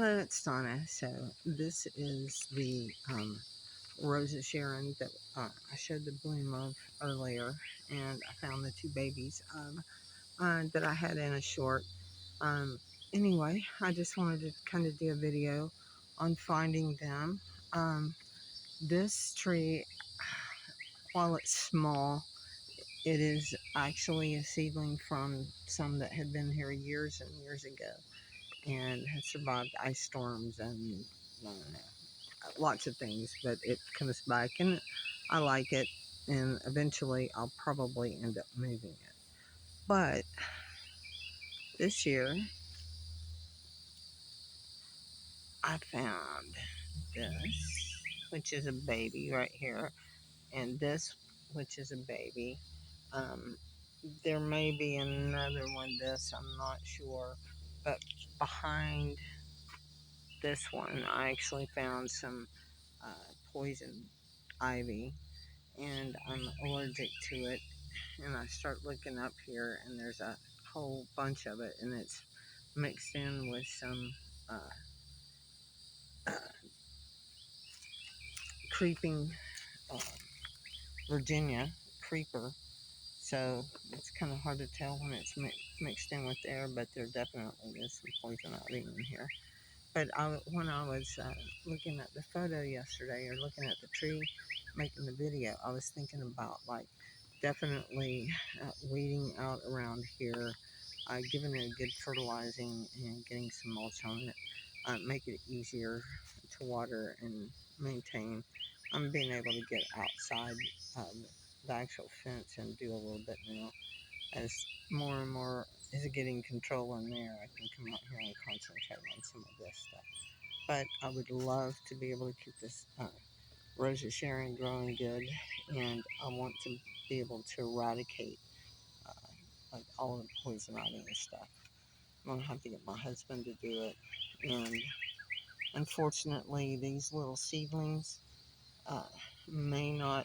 Hello, it's Donna. So this is the Rose of Sharon that I showed the bloom of earlier, and I found the two babies that I had in a short. Um, anyway, I just wanted to kind of do a video on finding them. This tree, while it's small, it is actually a seedling from some that had been here years and years ago and had survived ice storms and lots of things, but it comes back and I like it, and eventually I'll probably end up moving it. But this year I found this, which is a baby right here, and this, which is a baby. Um, there may be another one, this, I'm not sure, but behind this one I actually found some poison ivy, and I'm allergic to it. And I start looking up here, and there's a whole bunch of it, and it's mixed in with some uh, uh, creeping uh, Virginia creeper. So it's kind of hard to tell when it's mixed in with air, but there definitely is some poison ivy in here. But when I was looking at the photo yesterday, or looking at the tree, making the video, I was thinking about like definitely weeding out around here, giving it a good fertilizing and getting some mulch on it, make it easier to water and maintain. I'm being able to get outside the actual fence and do a little bit now. As more and more is getting control in there, I can come out here and concentrate on some of this stuff. But I would love to be able to keep this Rose of Sharon growing good, and I want to be able to eradicate uh, like all of the poison ivy and stuff. I'm gonna have to get my husband to do it, and unfortunately, these little seedlings uh, may not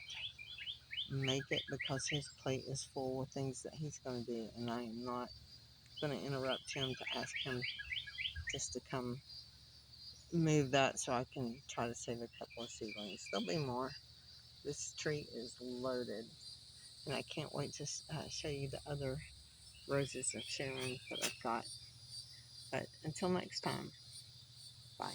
make it because his plate is full with things that he's going to do, and I am not going to interrupt him to ask him just to come move that so I can try to save a couple of seedlings. There'll be more. This tree is loaded, and I can't wait to show you the other Roses of Sharon that I've got. But until next time.